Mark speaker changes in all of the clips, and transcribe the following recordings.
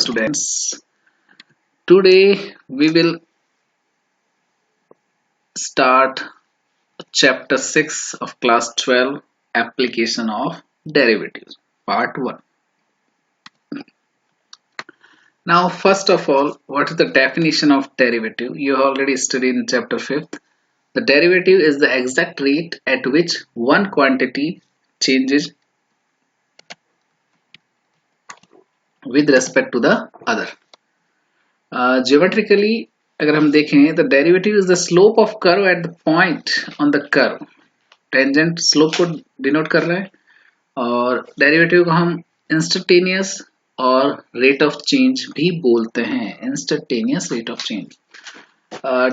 Speaker 1: students. Today we will start chapter 6 of class 12, application of derivatives, part 1. Now first of all, what is the definition of derivative? You already studied in chapter 5th. The derivative is the exact rate at which one quantity changes with respect to the other. Geometrically, अगर हम देखें, the derivative is the slope of curve at the point on the curve. Tangent slope को denote कर रहा है और derivative को हम instantaneous और rate of change भी बोलते हैं. Instantaneous rate of change.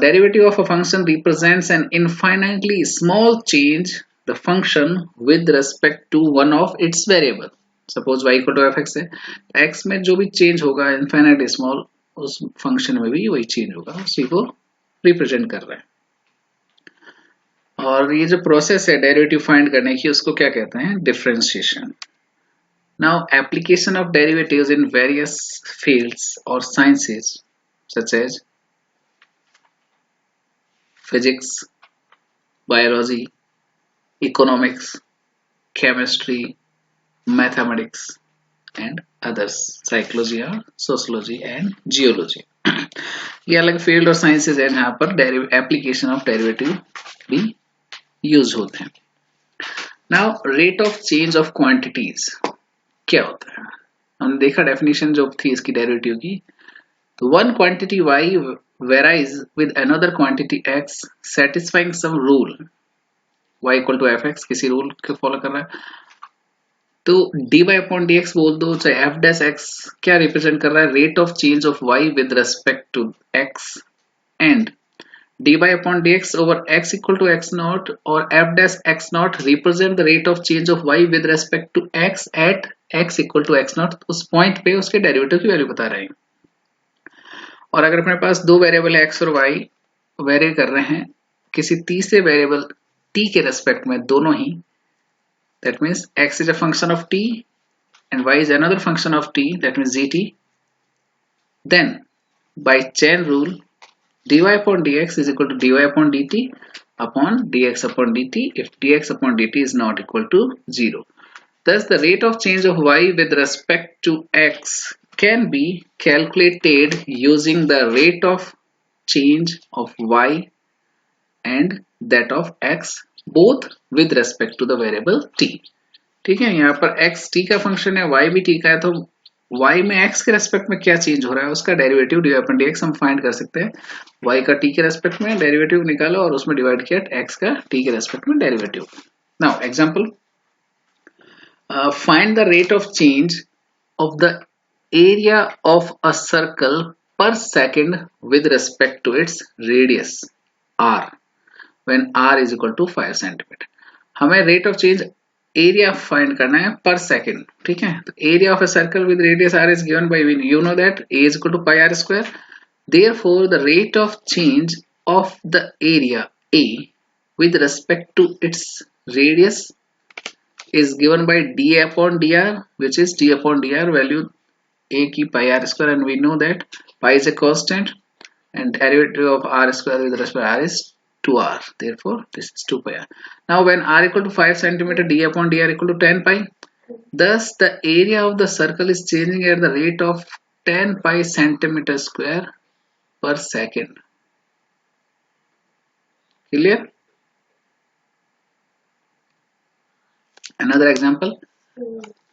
Speaker 1: Derivative of a function represents an infinitely small change the function with respect to one of its variable. Suppose y equal to fx है, x में जो भी change होगा infinitely small, उस function में भी वही change होगा, उसी को रिप्रेजेंट कर रहा है. और ये जो प्रोसेस है डेरिवेटिव फाइंड करने की, उसको क्या कहते हैं? Differentiation. Now application of derivatives in various fields और sciences such as physics, biology, economics, chemistry, mathematics and others, psychology or sociology and geology. ये अलग फील्ड और साइंसेज है जहाँ पर एप्लीकेशन ऑफ डेरिवेटिव भी यूज होते हैं. Now rate of change of quantities क्या होता है? हमने देखा डेफिनेशन जो थी इसकी डेरिवेटिव की. तो one quantity y varies with another quantity x satisfying some rule. y equal to fx किसी रूल को फॉलो कर रहा है, तो dy अपॉन dx बोल दो, चाहे f डैश x क्या रिप्रेजेंट कर रहा है? Rate of change of y with respect to x, and dy upon dx over x equal to x not और f dash x not represent the rate of change of y with respect to x at x equal to x not. उस point पे उसके derivative की value बता रहे हैं. और अगर अपने पास दो वेरिएबल x और y वेरी कर रहे हैं किसी तीसरे वेरिएबल t के रेस्पेक्ट में, दोनों ही, that means x is a function of t and y is another function of t, that means gt, then by chain rule dy upon dx is equal to dy upon dt upon dx upon dt if dx upon dt is not equal to 0. Thus the rate of change of y with respect to x can be calculated using the rate of change of y and that of x both with respect to the variable t. ठीक है, यहाँ पर x t का function है, y भी t का है, तो y में x के रेस्पेक्ट में क्या चेंज हो रहा है उसका डेरिवेटिव dy अपॉन dx हम फाइंड कर सकते हैं. y का t के रेस्पेक्ट में डेरिवेटिव निकालो और उसमें डिवाइड किया x का t के रेस्पेक्ट में derivative. Now example, find the rate of change of the area of a circle per second with respect to its radius r when r is equal to 5 cm. हमें rate of change area find करना है per second. ठीक है, तो area of a circle with radius r is given by, you know that a is equal to pi r square. Therefore the rate of change of the area a with respect to its radius is given by d upon dr, which is d upon dr value a की pi r square, and we know that pi is a constant and derivative of r square with respect to r is 2r, therefore this is 2 pi r. Now when r equal to 5 cm, d upon dr equal to 10 pi. Thus the area of the circle is changing at the rate of 10 pi centimeter square per second. Clear? Another example,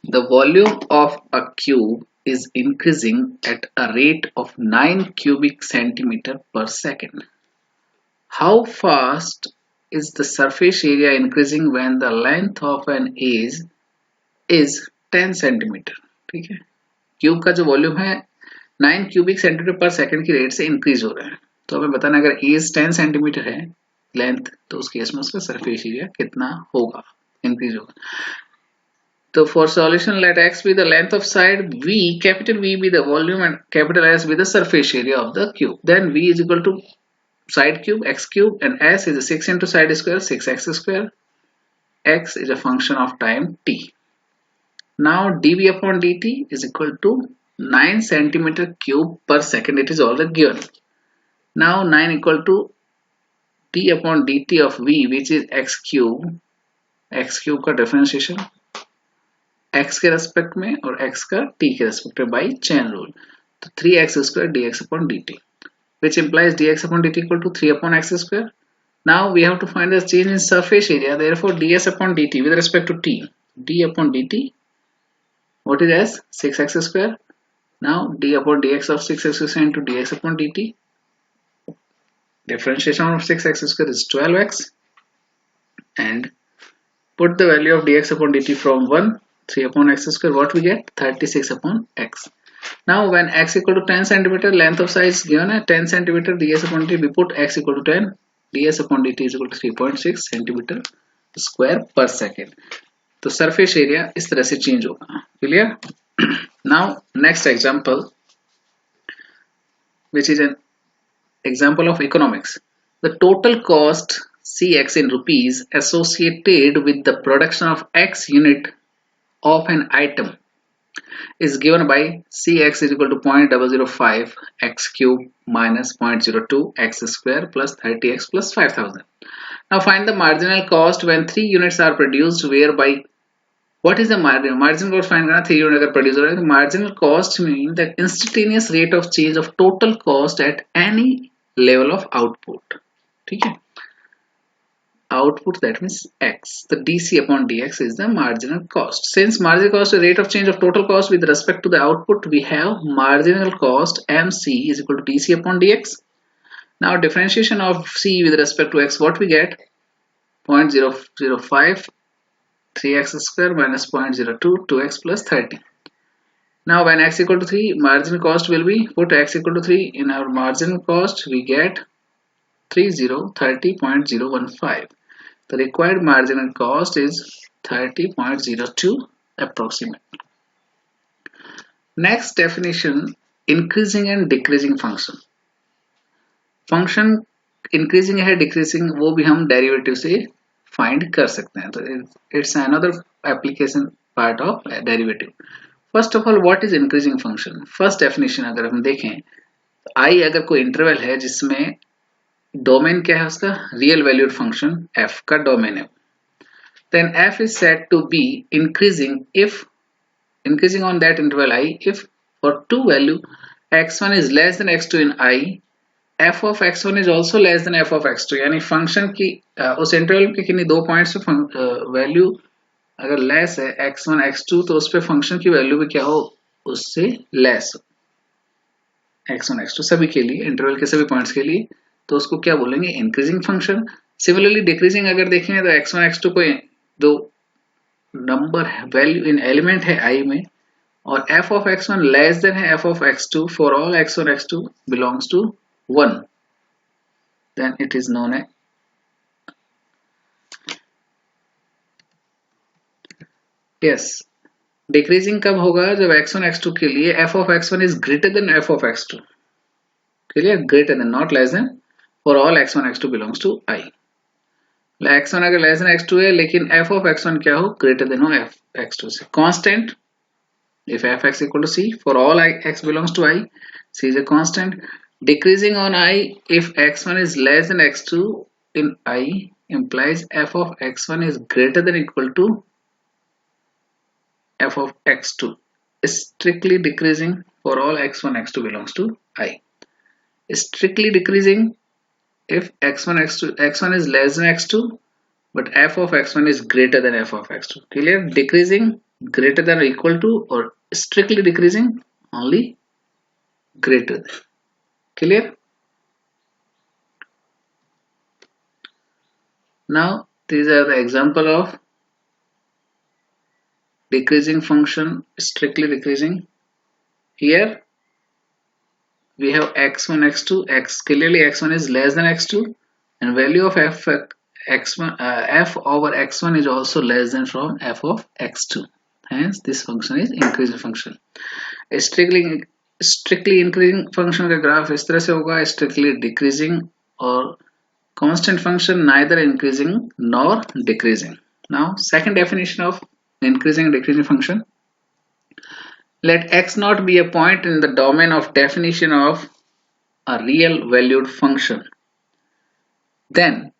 Speaker 1: the volume of a cube is increasing at a rate of 9 cubic centimeter per second. How fast is the surface area increasing when the length of an edge is 10 centimeter? ठीक है, cube का जो volume है 9 cubic centimetre पर second की rate से increase हो रहा है. तो हमें बताना अगर एज 10 सेंटीमीटर है लेंथ, तो उस केस में उसका सरफेस एरिया कितना होगा, इंक्रीज होगा. तो for solution let x be the length of side, v capital V be the volume and capital S be the surface area of the cube. Then v is equal to side cube x cube and s is a 6 into side square 6x square. X is a function of time t. Now dv upon dt is equal to 9 centimeter cube per second, it is already given. Now 9 equal to d upon dt of v, which is x cube का differentiation x के respect में और x का t के respect में by chain rule, तो 3x square dx upon dt, which implies dx upon dt equal to 3 upon x square. Now we have to find the change in surface area, therefore ds upon dt with respect to t, d upon dt, what is as 6x square. Now d upon dx of 6x square into dx upon dt, differentiation of 6x square is 12x, and put the value of dx upon dt from 1, 3 upon x square, what we get? 36 upon x. Now when x equal to 10 centimeter, length of size given है 10 centimeter, ds upon dt, we put x equal to 10, ds upon dt is equal to 3.6 centimeter square per second. तो surface area इस तरह से change होगा. Clear? Now next example, which is an example of economics. The total cost Cx in rupees associated with the production of x unit of an item is given by Cx is equal to 0.005 x cube minus 0.02 x square plus 30x plus 5000. Now find the marginal cost when 3 units are produced, whereby what is the marginal cost find करना 3 unit अगर produce हो रहा है तो marginal cost means the instantaneous rate of change of total cost at any level of output. ठीक है, output, that means x, the dc upon dx is the marginal cost. Since marginal cost is the rate of change of total cost with respect to the output, we have marginal cost mc is equal to dc upon dx. Now differentiation of c with respect to x, what we get? 0.005 3x square minus 0.02 2x plus 30. Now when x equal to 3, marginal cost will be, put x equal to 3 in our marginal cost, we get 30.015. The required marginal cost is 30.02 approximate. Next definition, increasing and decreasing function. Function increasing है decreasing वो भी हम derivative से find कर सकते हैं, तो it's another application part of derivative. First of all, what is increasing function? First definition अगर हम देखें, I अगर कोई interval है जिसमें डोमेन क्या है उसका, रियल वैल्यूड फंक्शन f का डोमेन है, then f is said to be increasing if increasing on that interval I if for two value x1 is less than x2 in I, f of x1 is also less than f of x2, यानी function की उस interval के किन्हीं दो points पे value अगर less है x1 x2 तो उस पे फंक्शन की वैल्यू भी क्या हो, उससे लेस हो, x1 x2 सभी के लिए, इंटरवल के सभी पॉइंट्स के लिए, तो उसको क्या बोलेंगे, इंक्रीजिंग फंक्शन. सिमिलरली डिक्रीजिंग अगर देखेंगे तो x1 x2 को दो नंबर वैल्यू इन एलिमेंट है i में और f of x1 less than है f of x2 for all x1 x2 belongs to 1, then it is known है यस. डिक्रीजिंग कब होगा, जब x1 x2 के लिए f of x1 is greater than f of x2, clear, greater than not less than, for all x1 x2 belongs to I. x1 अगर less than x2 है लेकिन f of x1 क्या हो, greater than हो f x2 से. Constant, if fx equal to c, for all x belongs to I, c is a constant. Decreasing on I if x1 is less than x2 in I implies f of x1 is greater than equal to f of x2. Strictly decreasing for all x1 x2 belongs to I. Strictly decreasing if x1 is less than x2 but f of x1 is greater than f of x2. Clear? Decreasing greater than or equal to, or strictly decreasing only greater than. Clear? Now these are the example of decreasing function, strictly decreasing. Here we have x1 x2 x, clearly x1 is less than x2 and value of f over x1 is also less than from f of x2, hence this function is increasing function. Strictly increasing function का graph इस तरह से होगा, strictly decreasing और constant function neither increasing nor decreasing. Now second definition of increasing and decreasing function, Let x naught be a point in the domain of definition of a real valued function. Then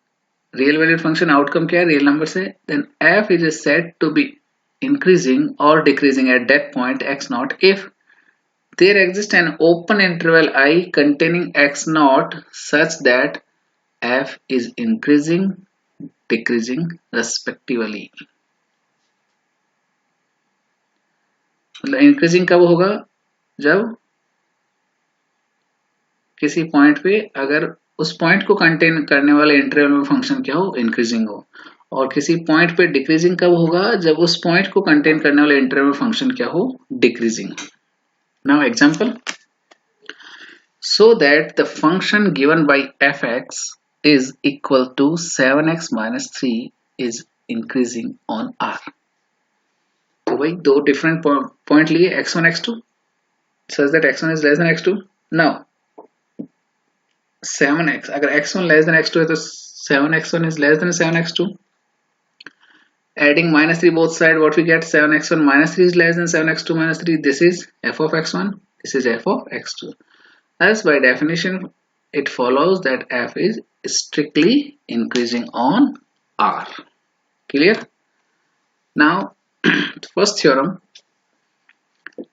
Speaker 1: real valued function outcome क्या है real number से. Then f is said to be increasing or decreasing at that point x naught if there exists an open interval I containing x naught such that f is increasing, decreasing respectively. मतलब increasing कब होगा, जब किसी point पे अगर उस point को contain करने वाले इंटरवल में फंक्शन क्या हो, इंक्रीजिंग हो. और किसी पॉइंट पे डिक्रीजिंग कब होगा, जब उस पॉइंट को कंटेन करने वाले इंटरवल में फंक्शन क्या हो, decreasing. Now example. So that the function given by fx is equal to 7x minus 3 is increasing on r. तो भाई दो डिफरेंट पॉइंट लिए x1 x2 such that x1 is less than x2. Now 7x, अगर x1 less than x2 है तो 7x1 is less than 7x2. Adding minus 3 both side, what we get, 7x1 minus 3 is less than 7x2 minus 3. This is f of x1, this is f of x2. As by definition it follows that f is strictly increasing on r. Clear? Now first theorem.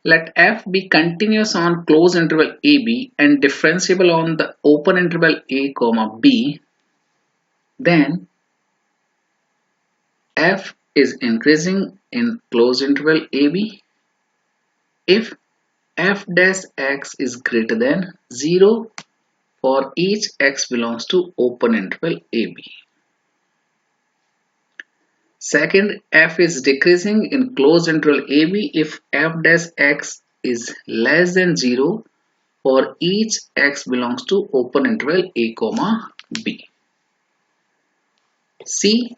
Speaker 1: Let f be continuous on closed interval ab and differentiable on the open interval a comma b. Then f is increasing in closed interval ab if f dash x is greater than 0 for each x belongs to open interval ab. Second, f is decreasing in closed interval ab if f dash x is less than 0 for each x belongs to open interval a comma b. C,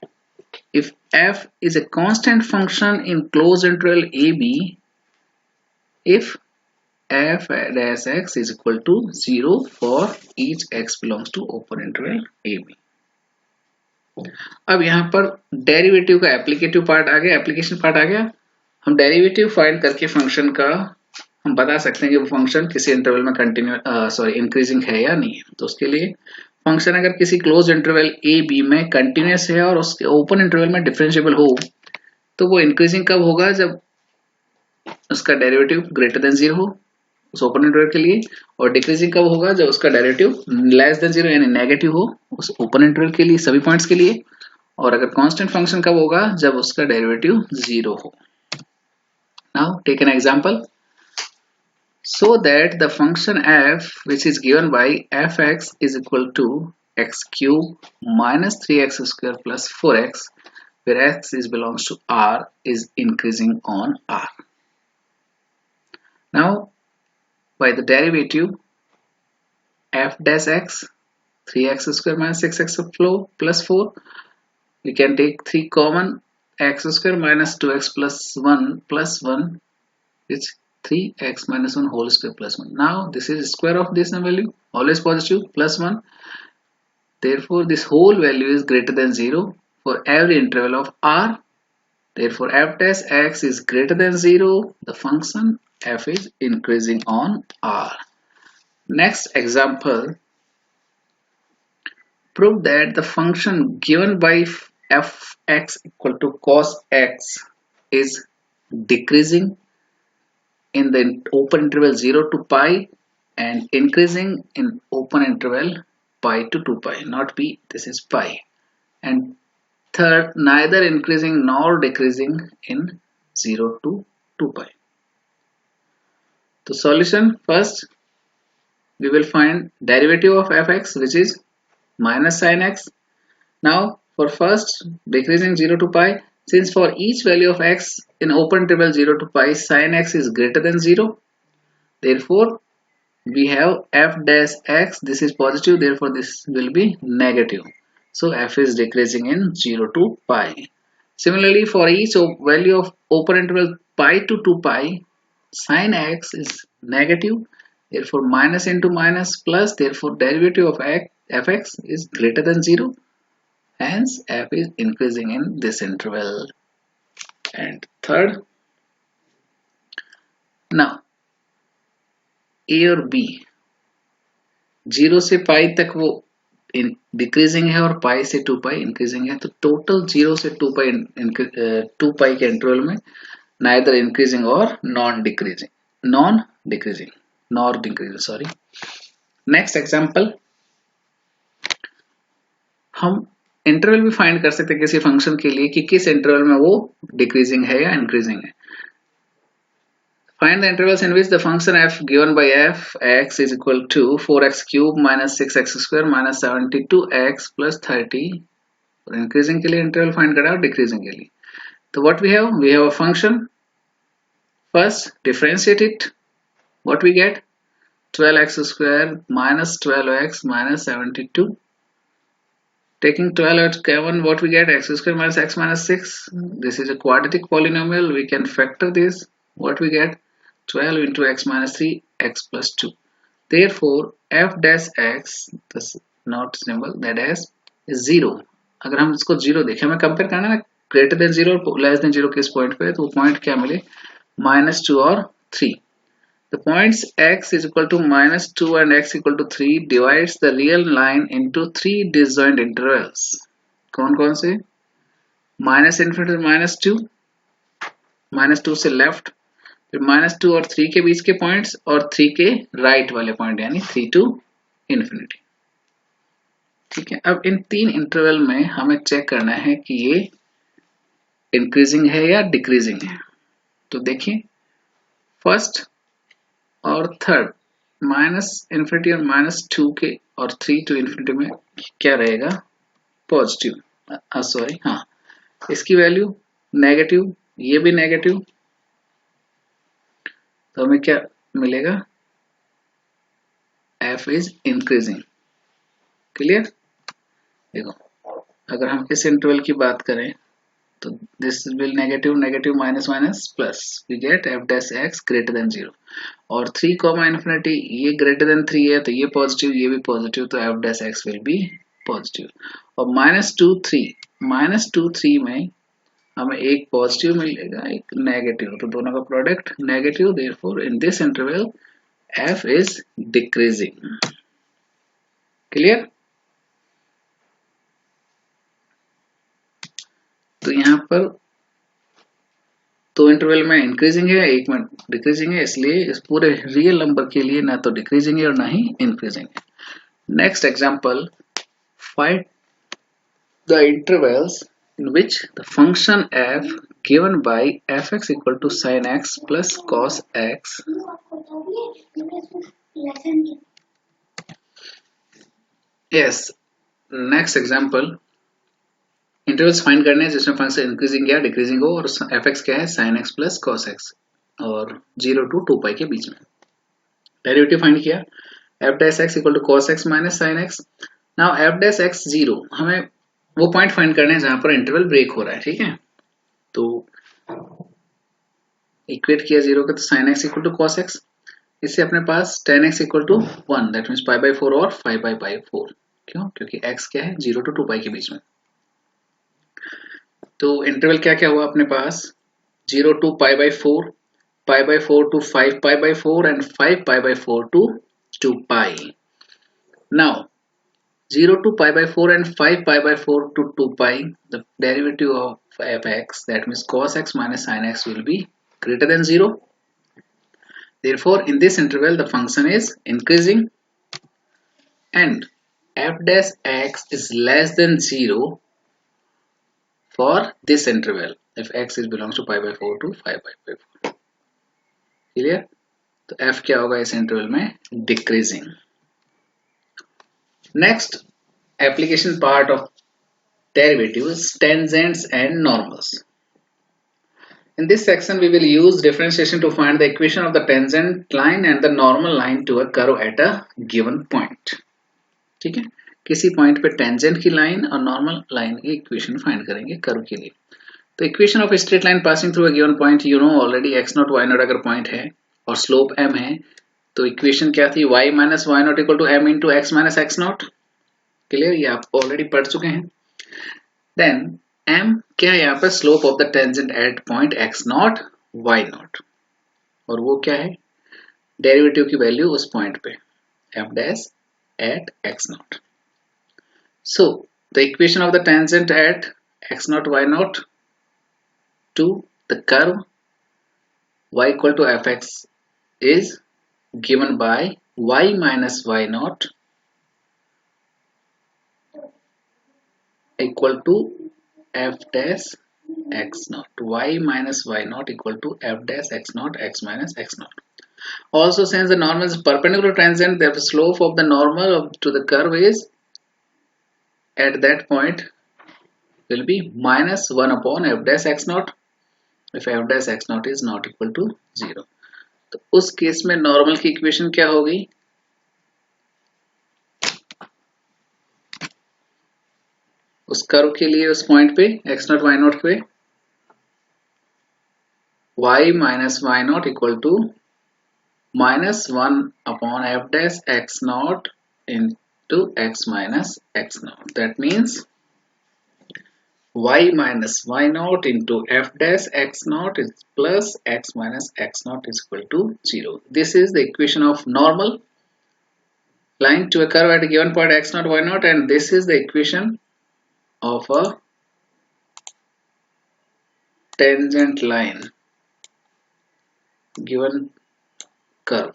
Speaker 1: if f is a constant function in closed interval ab if f dash x is equal to 0 for each x belongs to open interval ab. अब यहाँ पर derivative का एप्लीकेटिव part आ गया, application part आ गया. हम derivative find करके function का हम बता सकते हैं कि वो फंक्शन किसी इंटरवल में कंटिन्यू इंक्रीजिंग है या नहीं है. तो उसके लिए फंक्शन अगर किसी क्लोज इंटरवल ए बी में कंटिन्यूस है और उसके ओपन इंटरवल में डिफरेंशिएबल हो तो वो इंक्रीजिंग कब होगा, जब उसका डेरिवेटिव ग्रेटर देन 0 हो उस ओपन इंटरवल के लिए, और डिक्रीजिंग कब होगा, जब उसका डेरिवेटिव लेस देन 0 यानी नेगेटिव हो उस ओपन इंटरवल के लिए सभी पॉइंट्स के लिए. और अगर कांस्टेंट फंक्शन कब होगा, जब उसका डेरिवेटिव 0 हो. Now take an example. So that the function f which is given by fx is equal to x cube minus 3x square plus 4x where x is belongs to r is increasing on r. Now by the derivative f dash x 3x square minus 6x plus 4 we can take 3 common, x square minus 2x plus 1 which 3x minus 1 whole square plus 1. Now this is square of this value, always positive, plus 1. Therefore this whole value is greater than 0 for every interval of r. Therefore f dash x is greater than 0. The function f is increasing on r. Next example. Prove that the function given by fx equal to cos x is decreasing in the open interval 0 to pi and increasing in open interval pi to 2 pi, not p, this is pi. And third, neither increasing nor decreasing in 0 to 2 pi. The solution, first we will find derivative of fx which is minus sin x. Now for first decreasing 0 to pi, since for each value of x in open interval 0 to pi sin x is greater than 0, therefore we have f dash x, this is positive, therefore this will be negative. So f is decreasing in 0 to pi. Similarly for each value of open interval pi to 2 pi sin x is negative, therefore minus into minus plus, therefore derivative of fx is greater than 0. Hence f is increasing in this interval. And third, now A और B 0 से पाई तक वो decreasing है और पाई से 2 पाई increasing है, तो total 0 से 2 पाई 2 पाई के इंटरवल में नाइदर इंक्रीजिंग और non decreasing sorry. Next example, हम इंटरवल भी फाइंड कर सकते हैं किसी फंक्शन के लिए कि किस इंटरवल में वो डिक्रीजिंग है या इंक्रीजिंग है। Find the intervals in which the function f given by f x is equal to 4x cube minus 6x square minus 72x plus 30 और increasing के लिए interval find करा और decreasing के लिए। तो what we have a function, first differentiate it, what we get 12x square minus 12x minus 72, taking 12 out common, what we get x square minus x minus 6, this is a quadratic polynomial, we can factor this, what we get 12 into x minus 3 x plus 2, therefore f dash x, this not symbol, that is 0। अगर हम इसको 0 देखें, हमें compare करना है ना greater than 0 और less than 0 किस पॉइंट पे, तो वो पॉइंट क्या मिले -2 और 3। The points x is equal to -2 and x equal to 3 divides the real line into 3 disjoint intervals। कौन कौन से, -∞ -2 से लेफ्ट, फिर -2 और 3 के बीच के पॉइंट्स और 3 के राइट वाले पॉइंट यानी 3 to infinity। ठीक है, अब इन 3 इंटरवल में हमें चेक करना है कि ये इंक्रीजिंग है या डिक्रीजिंग है। तो देखिए फर्स्ट और थर्ड -∞ और -2 के और 3 to infinity में क्या रहेगा, पॉजिटिव, सॉरी हाँ, इसकी वैल्यू नेगेटिव, ये भी नेगेटिव, तो हमें क्या मिलेगा, f इज इंक्रीजिंग। क्लियर, देखो अगर हम इस इंटरवल की बात करें तो this will negative negative minus minus plus, we get f dash x greater than 0, और 3 कॉमा इन्फिनिटी ये ग्रेटर देन 3 है तो ये पॉजिटिव ये भी पॉजिटिव, तो f dash x will be positive. और -2 3 में हमें एक पॉजिटिव मिलेगा एक नेगेटिव, तो दोनों का product negative, therefore in this interval f is decreasing. Clear, तो यहाँ पर दो इंटरवल में इंक्रीजिंग है एक में डिक्रीजिंग है, इसलिए इस पूरे रियल नंबर के लिए ना तो डिक्रीजिंग है और ना ही इंक्रीजिंग है। Next example, find the intervals in which the function f given by fx equal to sin x plus cos x yes। next example, intervals find करने हैं जिसमें फंक्शन इंक्रीजिंग या डिक्रीजिंग हो और fx क्या है sin x plus cos x और 0 to 2 पाई के बीच में। डेरिवेटिव फाइंड किया, f dash x equal to cos x minus sin x। Now f dash x 0, हमें वो पॉइंट फाइंड करने हैं जहां पर इंटरवल ब्रेक हो रहा है। ठीक है, तो इक्वेट किया 0 का, तो sin x equal to cos x, इससे अपने पास tan x equal to 1, that means π/4 और 5/4। क्यों, क्योंकि x क्या है 0 to 2 पाई के बीच में। तो इंटरवल क्या क्या हुआ अपने पास, 0 to π/4, π/4 to 5π/4 and 5π/4 to 2 pi. Now 0 to π/4 and 5π/4 to 2 pi, the derivative of fx, that means cos x minus sin x, will be greater than 0. Therefore, in this interval, the function is increasing, and f dash x is less than 0 for this interval if x is belongs to π/4 to 5π/4. Clear? तो f क्या होगा इस interval में, decreasing. Next application part of derivatives, tangents and normals. In this section we will use differentiation to find the equation of the tangent line and the normal line to a curve at a given point. ठीक है, किसी point पे tangent की line और normal line की equation find करेंगे curve के लिए। तो equation of straight line passing through a given point, you know already x0 y0 अगर पॉइंट है और स्लोप m है, तो इक्वेशन क्या थी, y minus y not equal to m into x minus x not. Clear, ये आप already पढ़ चुके हैं। देन m क्या है यहाँ पर, slope of the tangent at point x0 y0। और वो क्या है, डेरिवेटिव की वैल्यू उस पॉइंट पे f dash at x naught. So the equation of the tangent at x naught y naught to the curve y equal to fx is given by y minus y naught equal to f dash x naught. Y minus y naught equal to f dash x naught x minus x naught. Also, since the normal is perpendicular tangent, the slope of the normal to the curve is at that point will be minus 1 upon f dash x naught if f dash x naught is not equal to 0. तो उस case में normal की equation क्या होगी, उस curve के लिए उस पॉइंट पे x नॉट y नॉट पे y minus y not equal to minus 1 upon f dash x naught into x minus x naught. That means y minus y naught into f dash x naught is plus x minus x naught is equal to 0. This is the equation of normal line to a curve at a given point x naught y naught, and this is the equation of a tangent line given curve.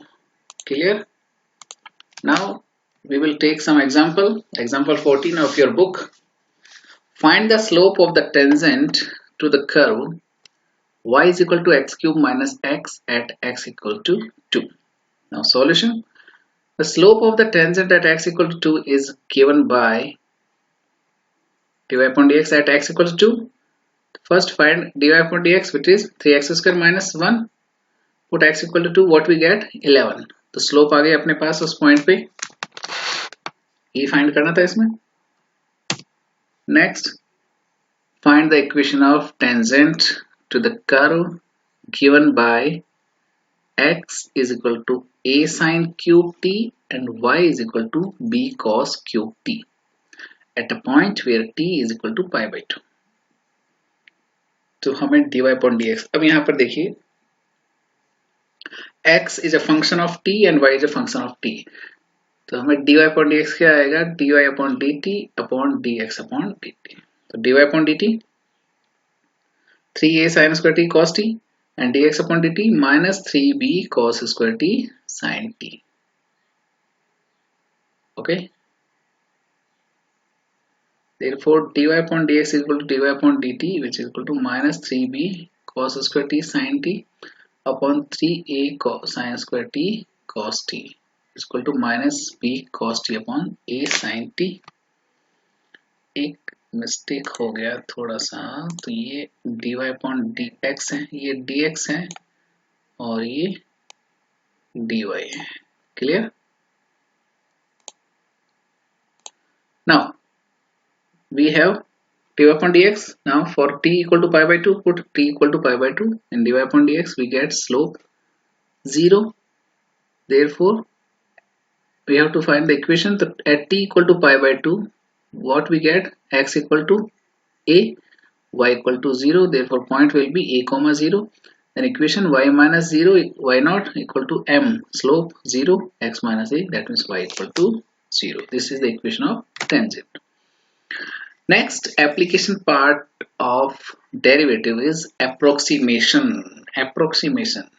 Speaker 1: Clear? Now we will take some example. Example 14 of your book. Find the slope of the tangent to the curve y is equal to x cube minus x at x equal to 2. Now solution. The slope of the tangent at x equal to 2 is given by dy upon dx at x equal to 2. First find dy upon dx, which is 3x square minus 1. Put x equal to 2, what we get? 11. तो slope आ गई अपने पास उस point पे, ये find करना था इसमें. Next find the equation of tangent to the curve given by x is equal to a sin cube t and y is equal to b cos cube t at a point where t is equal to pi by 2. तो हमें dy upon dx, अब यहाँ पर देखिए x is a function of t and y is a function of t. तो हमें dy upon dx क्या आएगा, dy upon dt upon dx upon dt. तो dy upon dt 3a sin square t cos t and dx upon dt minus 3b cos square t sin t. Okay. Therefore dy upon dx is equal to dy upon dt, which is equal to minus 3b cos square t sin t upon 3a sin square t cos t is equal to minus b cos t upon a sin t. एक mistake हो गया थोड़ा सा, तो ये dy upon dx है, ये dx है और ये dy है. Clear? Now we have dy upon dx. Now for t equal to pi by 2, put t equal to pi by 2 and dy upon dx, we get slope 0. Therefore we have to find the equation. So at t equal to pi by 2, what we get, x equal to a, y equal to 0. Therefore point will be a comma 0. Then equation y minus 0 y naught equal to m, slope 0, x minus a, that means y equal to 0. This is the equation of tangent. Next application part of derivative is approximation. Approximation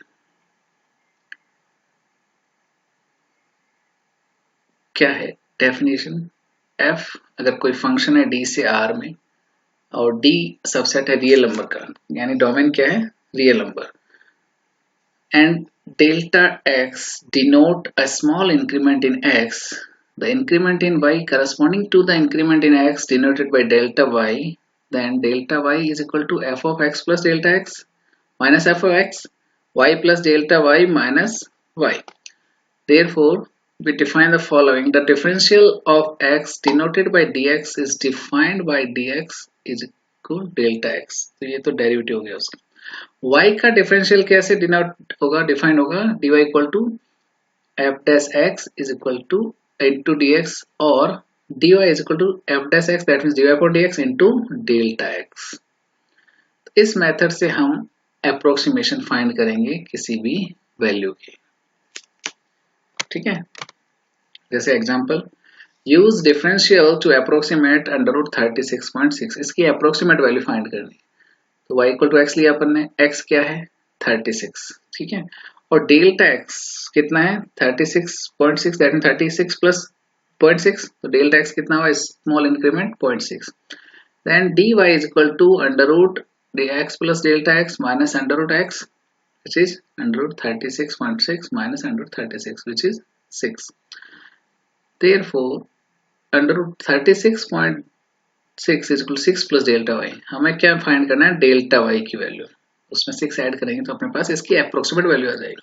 Speaker 1: क्या है, definition f अगर कोई function है d से r में और d subset है real number का, यानी डोमेन क्या है, real number, and delta x denote a small increment in x, the increment in y corresponding to the increment in x denoted by delta y, then delta y is equal to f of x plus delta x minus f of x, y plus delta y minus y. Therefore we define the following. The differential of x denoted by dx is defined by dx is equal delta x. तो ये तो derivative हो गया उसका. y का differential कैसे denote होगा, define होगा, dy equal to f dash x is equal to into dx और dy is equal to f dash x, that means dy upon dx into delta x. इस method से हम approximation find करेंगे किसी भी value की, ठीक है। जैसे example, use differential to approximate under root 36.6, इसकी अप्रोक्सीमेट वैल्यू फाइंड करनी है। तो y इक्वल टू एक्स लिया अपन ने, x क्या है 36, ठीक है, और डेल्टा x कितना है 36.6, दैट मीन 36 प्लस 0.6, तो डेल्टा x कितना हुआ, small increment 0.6, then dy is equal to under root dx plus delta x minus under root x, which is under root 36.6 minus under root 36, which is 6. Therefore under root 36.6 is equal to 6 plus delta y. हमें क्या find करना है, delta y की value, उसमें 6 add करेंगे तो अपने पास इसकी अप्रोक्सीमेट वैल्यू आ जाएगी।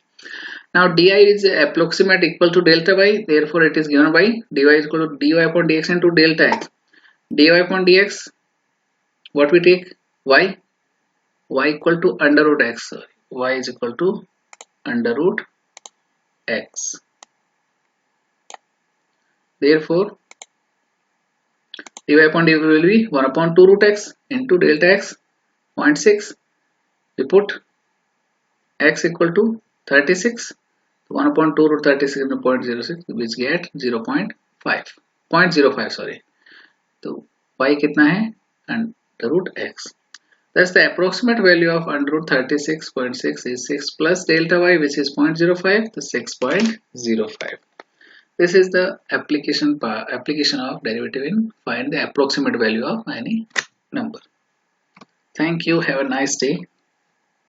Speaker 1: Now dy is approximate equal to delta y, therefore it is given by dy is equal to dy upon dx into delta x. dy upon dx, what we take, y equal to under root x, y is equal to under root x. Therefore dy upon dx will be 1 upon 2 root x into delta x 0.6. We put x equal to 36, 1 upon 2 root 36 into 0.06, which get 0.05, sorry. तो y कितना है under root x. Thus the approximate value of under root 36.6 is 6 plus delta y, which is 0.05, the 6.05. This is the application of derivative in find the approximate value of any number. Thank you. Have a nice day.